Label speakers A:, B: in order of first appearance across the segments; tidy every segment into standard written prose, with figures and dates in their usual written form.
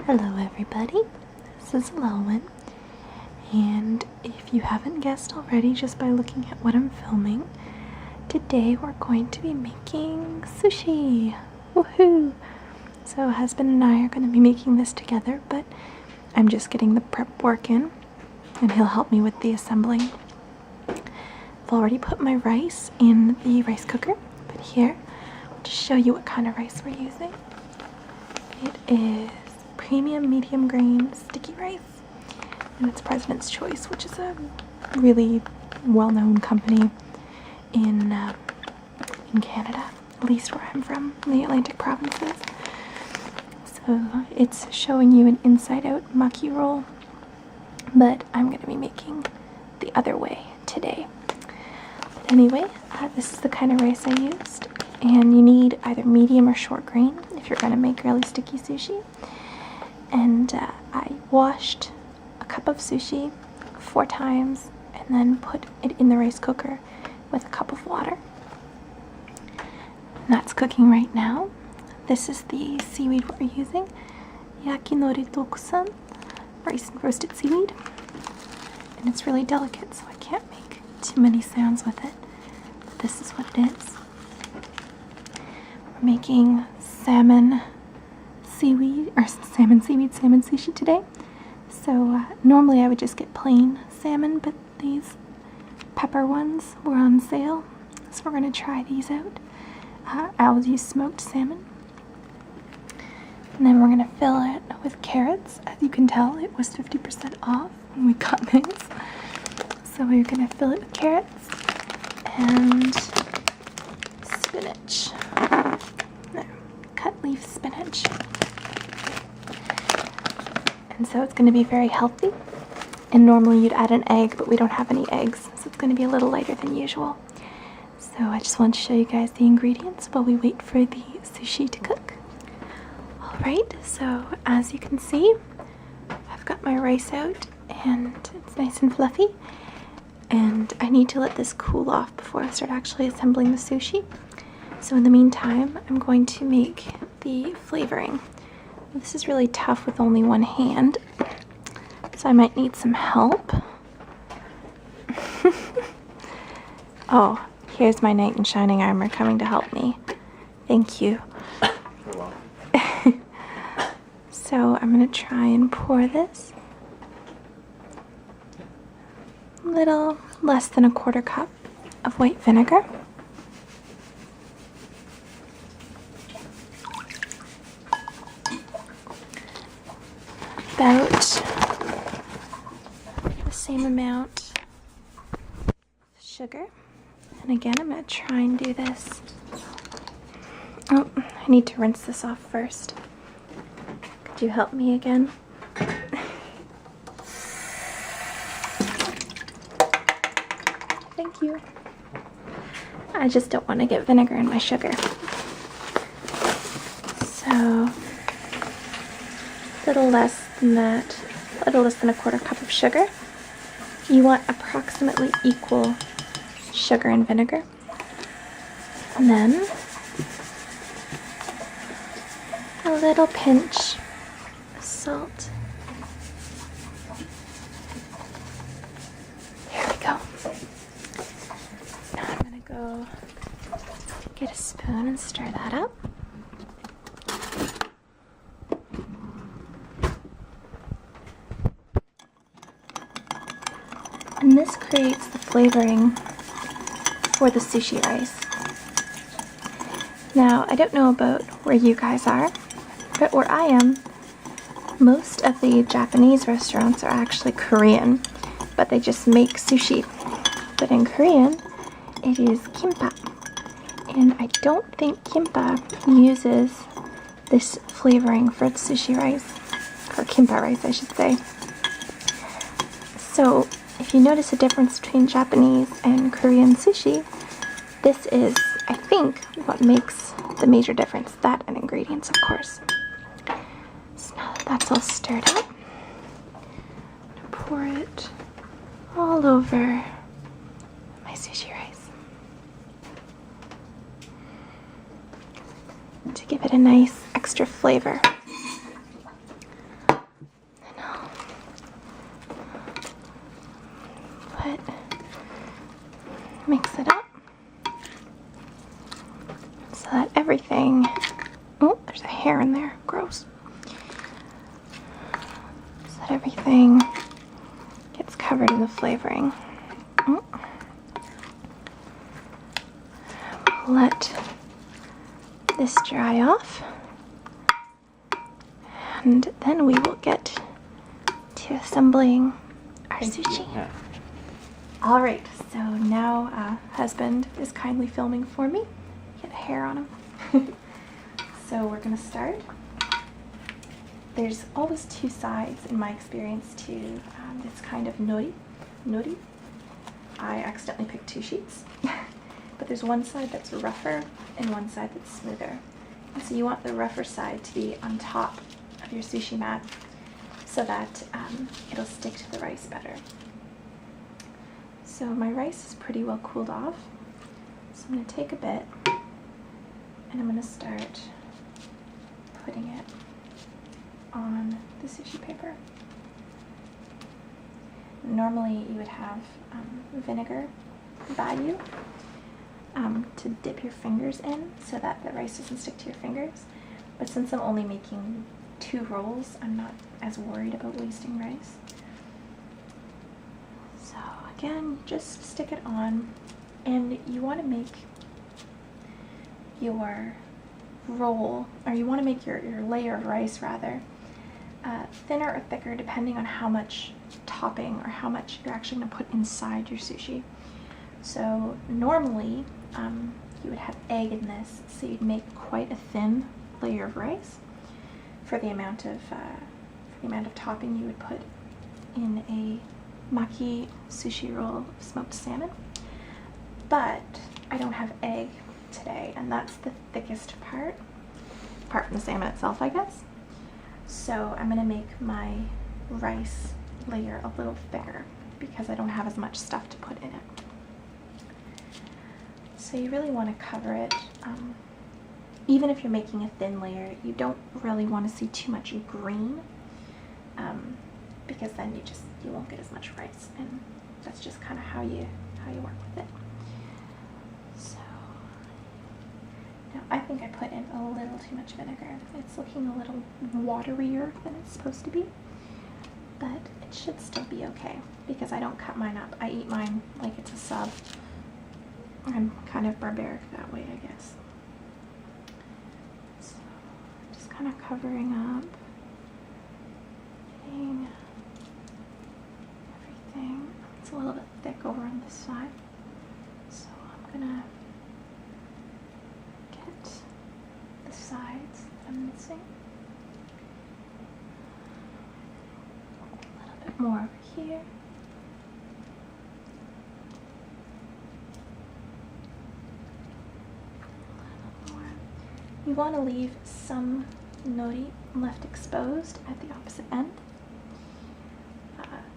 A: Hello everybody, this is Elelwyn, and if you haven't guessed already just by looking at what I'm filming, today we're going to be making sushi! Woohoo! So husband and I are going to be making this together, but I'm just getting the prep work in, and he'll help me with the assembling. I've already put my rice in the rice cooker, but here, I'll just show you what kind of rice we're using. It is premium medium grain sticky rice, and it's President's Choice, which is a really well-known company in Canada, at least where I'm from, in the Atlantic provinces. So it's showing you an inside-out maki roll, but I'm going to be making the other way today. But anyway, this is the kind of rice I used, and you need either medium or short grain if you're going to make really sticky sushi. And I washed a cup of sushi 4 times and then put it in the rice cooker with a cup of water. And that's cooking right now. This is the seaweed we're using, yakinori tokusan, roasted seaweed. And it's really delicate, so I can't make too many sounds with it. But this is what it is. We're making salmon sushi today. So normally I would just get plain salmon, but these pepper ones were on sale, so we're going to try these out. I'll use smoked salmon, and then we're going to fill it with carrots. As you can tell, it was 50% off when we got these, so we're going to fill it with carrots and spinach. No, cut leaf spinach. And so it's going to be very healthy, and normally you'd add an egg, but we don't have any eggs, so it's going to be a little lighter than usual. So I just want to show you guys the ingredients while we wait for the sushi to cook. Alright, so as you can see, I've got my rice out and it's nice and fluffy, and I need to let this cool off before I start actually assembling the sushi. So in the meantime, I'm going to make the flavoring. This is really tough with only one hand, so I might need some help. Oh, here's my knight in shining armor coming to help me. Thank you. So I'm going to try and pour this. A little less than a 1/4 cup of white vinegar. About the same amount of sugar. And again, I'm going to try and do this. Oh, I need to rinse this off first. Could you help me again? Thank you. I just don't want to get vinegar in my sugar. So a little less than that, a little less than a 1/4 cup of sugar. You want approximately equal sugar and vinegar. And then a little pinch of salt. There we go. Now I'm going to go get a spoon and stir that up. And this creates the flavoring for the sushi rice. Now, I don't know about where you guys are, but where I am, most of the Japanese restaurants are actually Korean, but they just make sushi. But in Korean, it is kimbap. And I don't think kimbap uses this flavoring for its sushi rice, or kimbap rice, I should say. So, if you notice a difference between Japanese and Korean sushi, this is, I think, what makes the major difference. That and ingredients, of course. So now that that's all stirred up, I'm going to pour it all over my sushi rice to give it a nice extra flavor. mix it up so that everything, oh, there's a hair in there, gross. So that everything gets covered in the flavoring. Let this dry off, and then we will get to assembling our sushi. Yeah. All right, so now husband is kindly filming for me. Get hair on him. So we're gonna start. There's always two sides in my experience to this kind of nori. I accidentally picked two sheets. But there's one side that's rougher and one side that's smoother. And so you want the rougher side to be on top of your sushi mat so that it'll stick to the rice better. So my rice is pretty well cooled off. So I'm going to take a bit and I'm going to start putting it on the sushi paper. Normally you would have vinegar value to dip your fingers in so that the rice doesn't stick to your fingers. But since I'm only making 2 rolls, I'm not as worried about wasting rice. So again, just stick it on, and you want to make your roll, or you want to make your layer of rice rather, thinner or thicker depending on how much topping or how much you're actually going to put inside your sushi. So normally you would have egg in this, so you'd make quite a thin layer of rice for the amount of topping you would put in a maki sushi roll of smoked salmon. But I don't have egg today, and that's the thickest part, apart from the salmon itself, I guess. So I'm going to make my rice layer a little thicker because I don't have as much stuff to put in it. So you really want to cover it. Even if you're making a thin layer, you don't really want to see too much green because then you won't get as much rice, and that's just kind of how you work with it. So now I think I put in a little too much vinegar. It's looking a little waterier than it's supposed to be, but it should still be okay because I don't cut mine up. I eat mine like it's a sub. I'm kind of barbaric that way, I guess. So just kind of covering up, getting everything. It's a little bit thick over on this side, so I'm gonna get the sides that I'm missing. A little bit more over here. You want to leave some nori left exposed at the opposite end.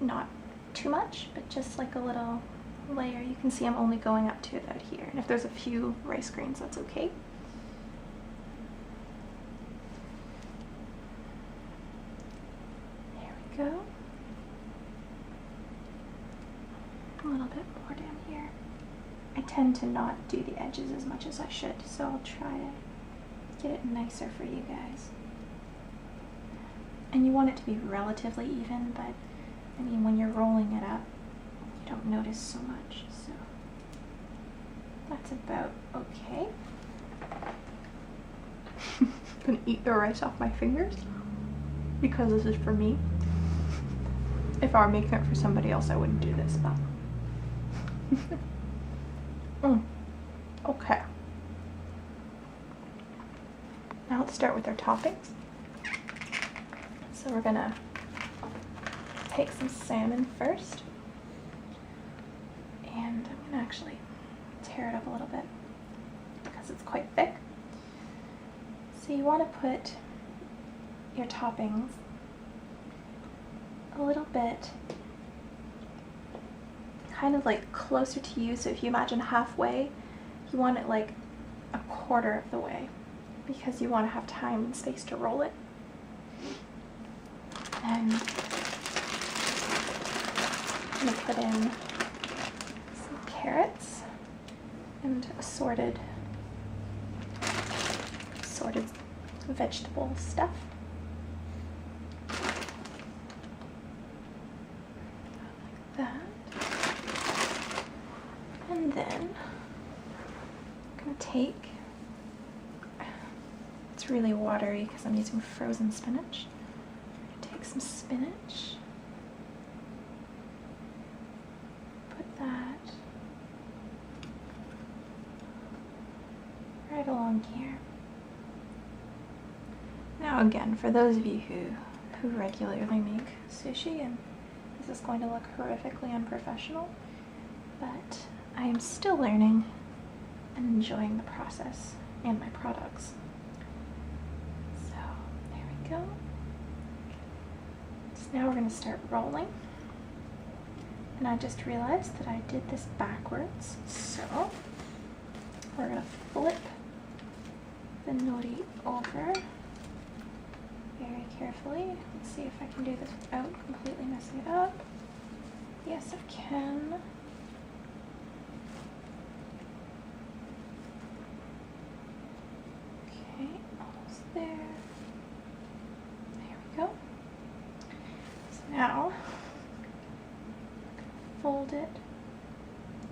A: Not too much, but just like a little layer. You can see I'm only going up to about here. And if there's a few rice grains, that's okay. There we go. A little bit more down here. I tend to not do the edges as much as I should, so I'll try to get it nicer for you guys. And you want it to be relatively even, but I mean, when you're rolling it up, you don't notice so much, so that's about okay. I'm gonna eat the rice off my fingers because this is for me. If I were making it for somebody else, I wouldn't do this, but okay. Now let's start with our toppings. So we're gonna take some salmon first, and I'm gonna actually tear it up a little bit because it's quite thick. So you want to put your toppings a little bit kind of like closer to you. So if you imagine halfway, you want it like a quarter of the way, because you want to have time and space to roll it. And I'm going to put in some carrots. assorted vegetable stuff. Like that. And then I'm gonna take, it's really watery because I'm using frozen spinach. I'm gonna take some spinach, put that right along here. Now again, for those of you who regularly make sushi, and this is going to look horrifically unprofessional, but I am still learning and enjoying the process and my products. So there we go. So now we're going to start rolling. And I just realized that I did this backwards, so we're going to flip the nori over very carefully. Let's see if I can do this without completely messing it up. Yes, I can. Okay, almost there. There we go. So now, fold it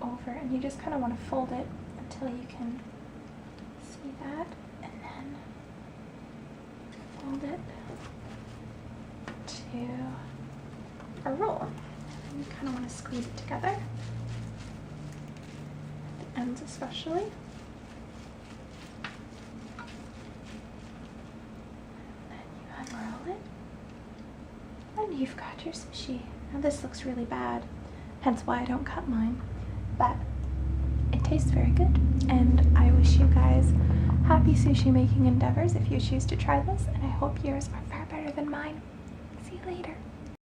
A: over, and you just kind of want to fold it until you can see that, and then fold it to a roll. And you kind of want to squeeze it together, the ends especially. Then you unroll it, and you've got your sushi. Now this looks really bad, hence why I don't cut mine, but it tastes very good, and I wish you guys happy sushi making endeavors if you choose to try this, and I hope yours are far better than mine. See you later.